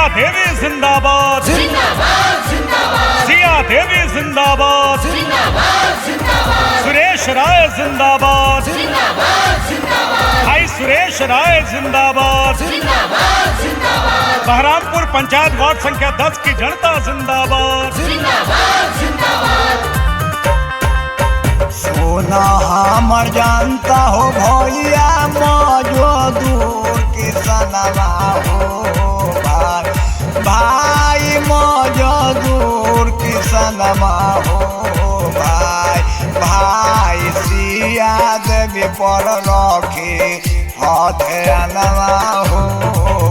देवी जिंदाबाद, जिंदाबाद जिंदाबाद, सिया देवी जिंदाबाद, जिंदाबाद जिंदाबाद, सुरेश राय जिंदाबाद, जिंदाबाद जिंदाबाद, भाई सुरेश राय जिंदाबाद, जिंदाबाद जिंदाबाद, बहरामपुर पंचायत वार्ड संख्या 10 की जनता जिंदाबाद, जिंदाबाद जिंदाबाद। सोना हमर जानता हो भैया मौजो दूर किसनवा हो भाई, भाई मौजो दूर किसनवा हो भाई, भाई सिया देवी पर रखे हथनवा हो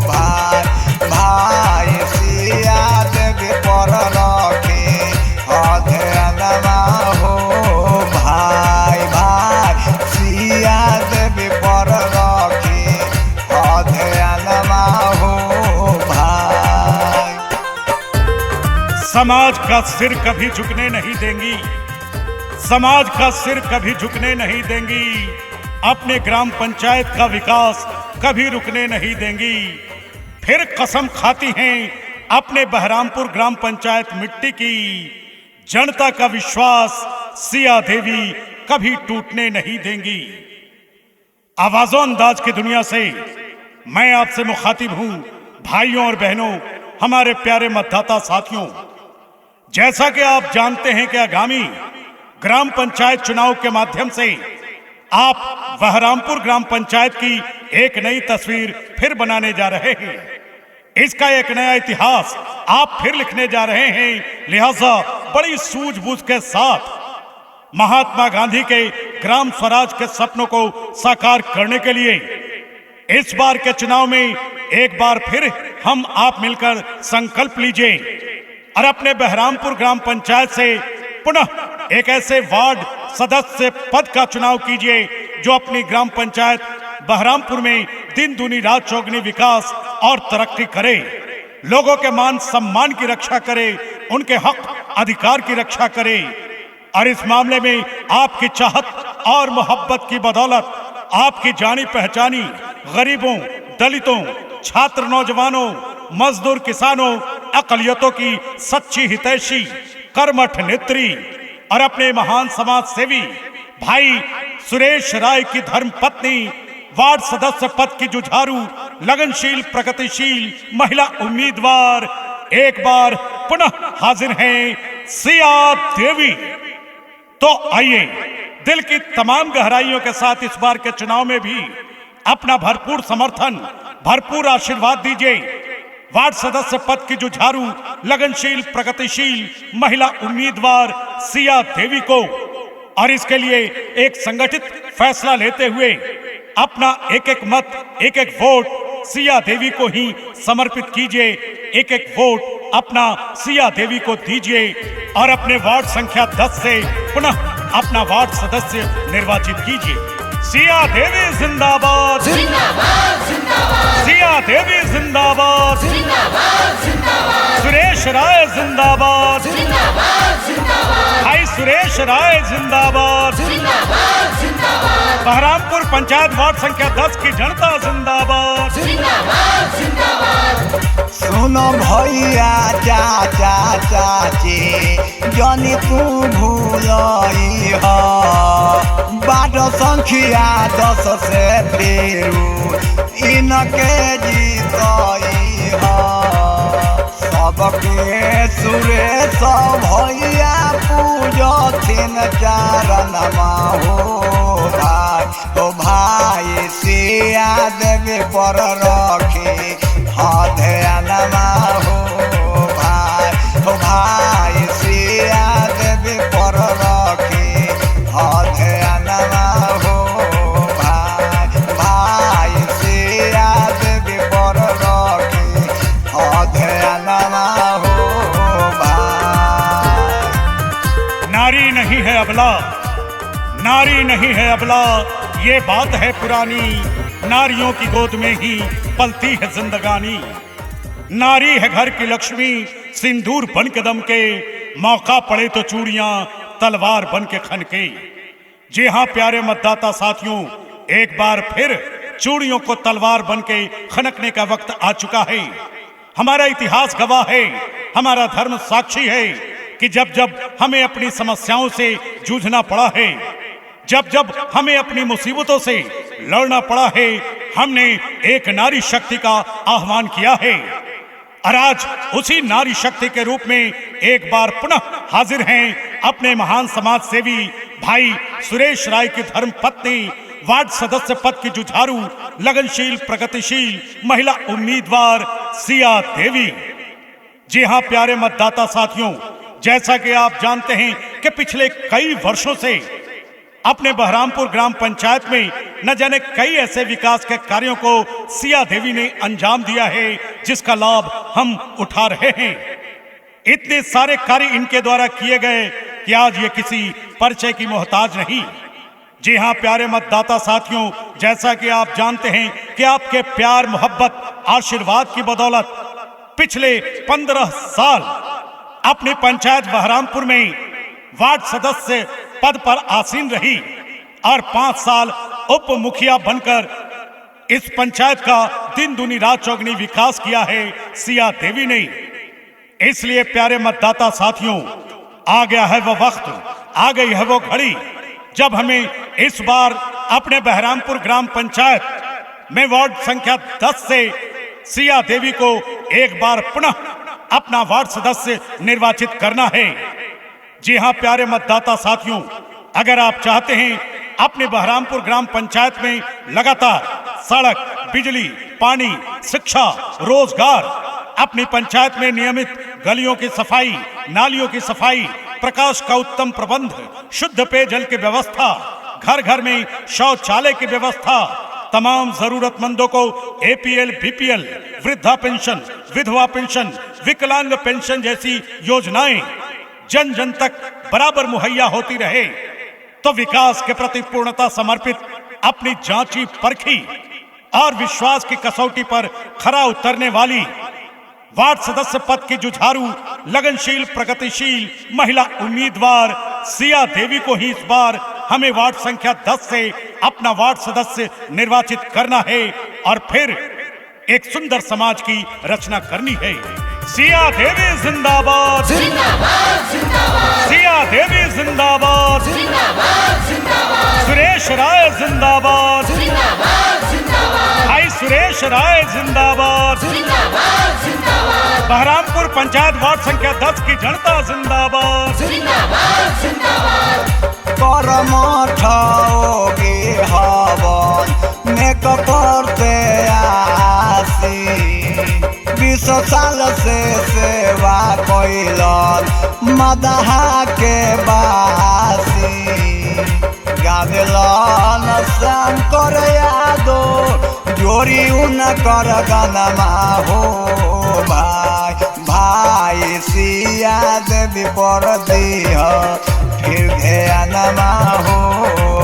भाई, भाई सिया देवी पर रखे हथनवा हो भाई, भाई सिया देवी पर रखे हथनवा हो भाई। समाज का सिर कभी झुकने नहीं देंगी, समाज का सिर कभी झुकने नहीं देंगी, अपने ग्राम पंचायत का विकास कभी रुकने नहीं देंगी। फिर कसम खाती हैं अपने बहरामपुर ग्राम पंचायत मिट्टी की, जनता का विश्वास सिया देवी कभी टूटने नहीं देंगी। आवाजों अंदाज की दुनिया से मैं आपसे मुखातिब हूं, भाइयों और बहनों, हमारे प्यारे मतदाता साथियों। जैसा कि आप जानते हैं कि आगामी ग्राम पंचायत चुनाव के माध्यम से आप बहरामपुर ग्राम पंचायत की एक नई तस्वीर फिर बनाने जा रहे हैं। इसका एक नया इतिहास आप फिर लिखने जा रहे हैं। लिहाजा बड़ी सूझबूझ के साथ महात्मा गांधी के ग्राम स्वराज के सपनों को साकार करने के लिए इस बार के चुनाव में एक बार फिर हम आप मिलकर संकल्प लीजिए और अपने बहरामपुर ग्राम पंचायत से पुनः एक ऐसे वार्ड सदस्य पद का चुनाव कीजिए जो अपनी ग्राम पंचायत बहरामपुर में दिन दूनी रात चौगुनी विकास और तरक्की करे, लोगों के मान सम्मान की रक्षा करे, उनके हक अधिकार की रक्षा करे। और इस मामले में आपकी चाहत और मोहब्बत की बदौलत आपकी जानी पहचानी गरीबों, दलितों, छात्र, नौजवानों, मजदूर, किसानों, अकलियतों की सच्ची हितैषी, कर्मठ नेत्री और अपने महान समाज सेवी भाई सुरेश राय की धर्मपत्नी, वार्ड सदस्य पद की जुझारू, लगनशील, प्रगतिशील महिला उम्मीदवार एक बार पुनः हाजिर हैं सिया देवी। तो आइए दिल की तमाम गहराइयों के साथ इस बार के चुनाव में भी अपना भरपूर समर्थन, भरपूर आशीर्वाद दीजिए वार्ड सदस्य पद की जुझारू, लगनशील, प्रगतिशील महिला उम्मीदवार सिया देवी को। और इसके लिए एक संगठित फैसला लेते हुए अपना एक एक मत, एक एक वोट सिया देवी को ही समर्पित कीजिए। एक एक वोट अपना सिया देवी को दीजिए और अपने वार्ड संख्या 10 से पुनः अपना वार्ड सदस्य निर्वाचित कीजिए। सिया देवी जिंदाबाद, जिंदाबाद जिंदाबाद, सिया देवी जिंदाबाद, जिंदाबाद जिंदाबाद, सुरेश राय जिंदाबाद, जिंदाबाद जिंदाबाद, भाई सुरेश राय जिंदाबाद, जिंदाबाद जिंदाबाद, बहरामपुर पंचायत वार्ड संख्या 10 की जनता जिंदाबाद, जिंदाबाद जिंदाबाद। सुनो भैया चाचा चाची जनी तू भूलई हो, वार्ड संख्या 10 से फेरू इनके जीतई हो। सबके सुरेश भैया पूजथिन चरणमा हो भाई, ओ भाई सिया देवी पर रखे हथनवा हो भाई, ओ भाई सिया देवी पर रखे हथनवा हो भाई, भाई सिया देवी पर रखे हथनवा हो भाई। नारी नहीं है अबला, नारी नहीं है अबला, ये बात है पुरानी, नारियों की गोद में ही पलती है जिंदगानी। नारी है घर की लक्ष्मी, सिंदूर बन के दमके, मौका पड़े तो चूड़ियां तलवार बन के खनके। जी हाँ प्यारे मतदाता साथियों, एक बार फिर चूड़ियों को तलवार बन के खनकने का वक्त आ चुका है। हमारा इतिहास गवाह है, हमारा धर्म साक्षी है कि जब जब हमें अपनी समस्याओं से जूझना पड़ा है, जब जब हमें अपनी मुसीबतों से लड़ना पड़ा है, हमने एक नारी शक्ति का आह्वान किया है। और आज उसी नारी शक्ति के रूप में एक बार पुनः हाजिर हैं अपने महान समाज सेवी भाई सुरेश राय की धर्म पत्नी, वार्ड सदस्य पद की जुझारू, लगनशील, प्रगतिशील महिला उम्मीदवार सिया देवी। जी हां प्यारे मतदाता साथियों, जैसा कि आप जानते हैं कि पिछले कई वर्षों से अपने बहरामपुर ग्राम पंचायत में न जाने कई ऐसे विकास के कार्यों को सिया देवी ने अंजाम दिया है, जिसका लाभ हम उठा रहे हैं। इतने सारे कार्य इनके द्वारा किए गए कि आज ये किसी परिचय की मोहताज नहीं। जी हां प्यारे मतदाता साथियों, जैसा कि आप जानते हैं कि आपके प्यार, मोहब्बत, आशीर्वाद की बदौलत पिछले 15 साल अपनी पंचायत बहरामपुर में वार्ड सदस्य पद पर आसीन रही और 5 साल उप मुखिया बनकर इस पंचायत का दिन दुनी रात चौगनी विकास किया है सिया देवी ने। इसलिए प्यारे मतदाता साथियों, आ गया है वो वक्त, आ गई है वो घड़ी जब हमें इस बार अपने बहरामपुर ग्राम पंचायत में वार्ड संख्या 10 से सिया देवी को एक बार पुनः अपना वार्ड सदस्य निर्वाचित करना है। जी हां प्यारे मतदाता साथियों, अगर आप चाहते हैं अपने बहरामपुर ग्राम पंचायत में लगातार सड़क, बिजली, पानी, शिक्षा, रोजगार, अपनी पंचायत में नियमित गलियों की सफाई, नालियों की सफाई, प्रकाश का उत्तम प्रबंध, शुद्ध पेयजल की व्यवस्था, घर घर में शौचालय की व्यवस्था, तमाम जरूरतमंदों को एपीएल, बीपीएल, वृद्धा पेंशन, विधवा पेंशन, विकलांग पेंशन जैसी योजनाएं जन जन तक बराबर मुहैया होती रहे, तो विकास के प्रति पूर्णता समर्पित अपनी जांची परखी और विश्वास की कसौटी पर खरा उतरने वाली वार्ड सदस्य पद की जुझारू, लगनशील, प्रगतिशील महिला उम्मीदवार सिया देवी को ही इस बार हमें वार्ड संख्या 10 से अपना वार्ड सदस्य निर्वाचित करना है और फिर एक सुंदर समाज की रचना करनी है। सिया देवी जिंदाबाद, जिंदाबाद जिंदाबाद, सिया देवी जिंदाबाद, जिंदाबाद जिंदाबाद, सुरेश राय जिंदाबाद, जिंदाबाद जिंदाबाद, भाई सुरेश राय जिंदाबाद, जिंदाबाद जिंदाबाद, बहरामपुर पंचायत वार्ड संख्या 10 की जनता जिंदाबाद, जिंदाबाद जिंदाबाद। कर्म ठाओगे हवन में कपड़ते आसी, 20 साल से सेवा कैलन मदहा के बासी, गावेलन शंकर यादव जोड़ी उनकर गनमा हो भाई, भाई सिया देवी पर दिह फिर ध्यानमा हो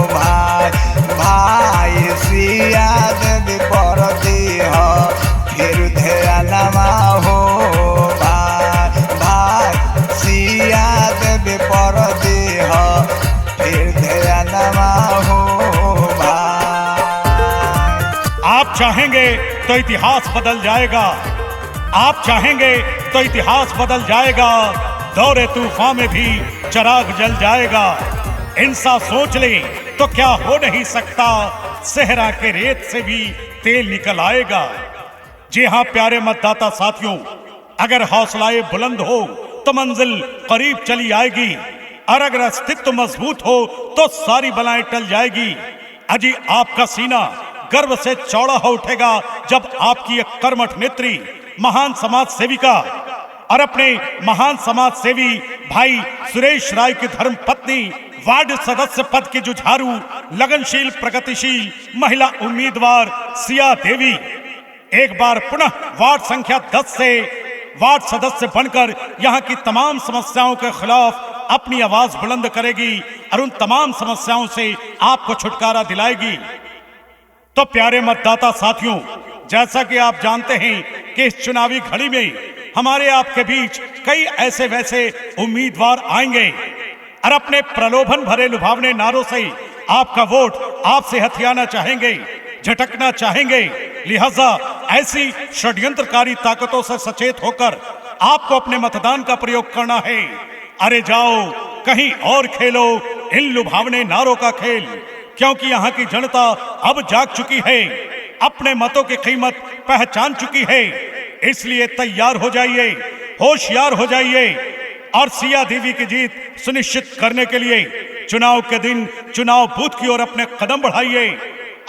भाई, भाई सिया देवी पर दिह फिर ध्यानमा हो भाई, भाई सिया देवी पर दिह फिर ध्यानमा हो भाई। आप चाहेंगे तो इतिहास बदल जाएगा, आप चाहेंगे तो इतिहास बदल जाएगा, दौरे तूफान में भी चराग जल जाएगा। इंसान सोच ले तो क्या हो नहीं सकता, सहरा के रेत से भी तेल निकल आएगा। जी हां प्यारे मतदाता साथियों, अगर हौसलाए बुलंद हो तो मंजिल करीब चली आएगी, और अगर अस्तित्व मजबूत हो तो सारी बलाएं टल जाएगी। अजी आपका सीना गर्व से चौड़ा हो उठेगा जब आपकी एक कर्मठ नेत्री, महान समाज सेविका और अपने महान समाज सेवी भाई सुरेश राय की धर्म पत्नी, वार्ड सदस्य पद की जुझारू, लगनशील, प्रगतिशील महिला उम्मीदवार सिया देवी एक बार पुनः वार्ड संख्या 10 से वार्ड सदस्य बनकर यहाँ की तमाम समस्याओं के खिलाफ अपनी आवाज बुलंद करेगी और उन तमाम समस्याओं से आपको छुटकारा दिलाएगी। तो प्यारे मतदाता साथियों, जैसा कि आप जानते हैं कि इस चुनावी घड़ी में हमारे आपके बीच कई ऐसे वैसे उम्मीदवार आएंगे और अपने प्रलोभन भरे लुभावने नारों से आपका वोट आपसे हथियाना चाहेंगे, झटकना चाहेंगे। लिहाजा ऐसी षड्यंत्रकारी ताकतों से सचेत होकर आपको अपने मतदान का प्रयोग करना है। अरे जाओ कहीं और खेलो इन लुभावने नारों का खेल, क्योंकि यहाँ की जनता अब जाग चुकी है, अपने मतों की कीमत पहचान चुकी है। इसलिए तैयार हो जाइए, होशियार हो जाइए और सिया देवी की जीत सुनिश्चित करने के लिए चुनाव के दिन चुनाव बूथ की ओर अपने कदम बढ़ाइए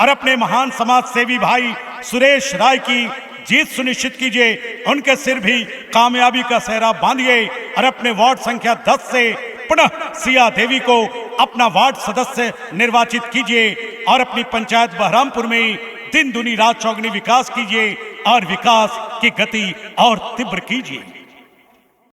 और अपने महान समाज सेवी भाई सुरेश राय की जीत सुनिश्चित कीजिए। उनके सिर भी कामयाबी का सेहरा बांधिए और अपने वार्ड संख्या 10 से पुनः सिया देवी को अपना वार्ड सदस्य निर्वाचित कीजिए और अपनी पंचायत बहरामपुर में दिन दुनी रात चौगनी विकास कीजिए और विकास की गति और तीव्र कीजिए।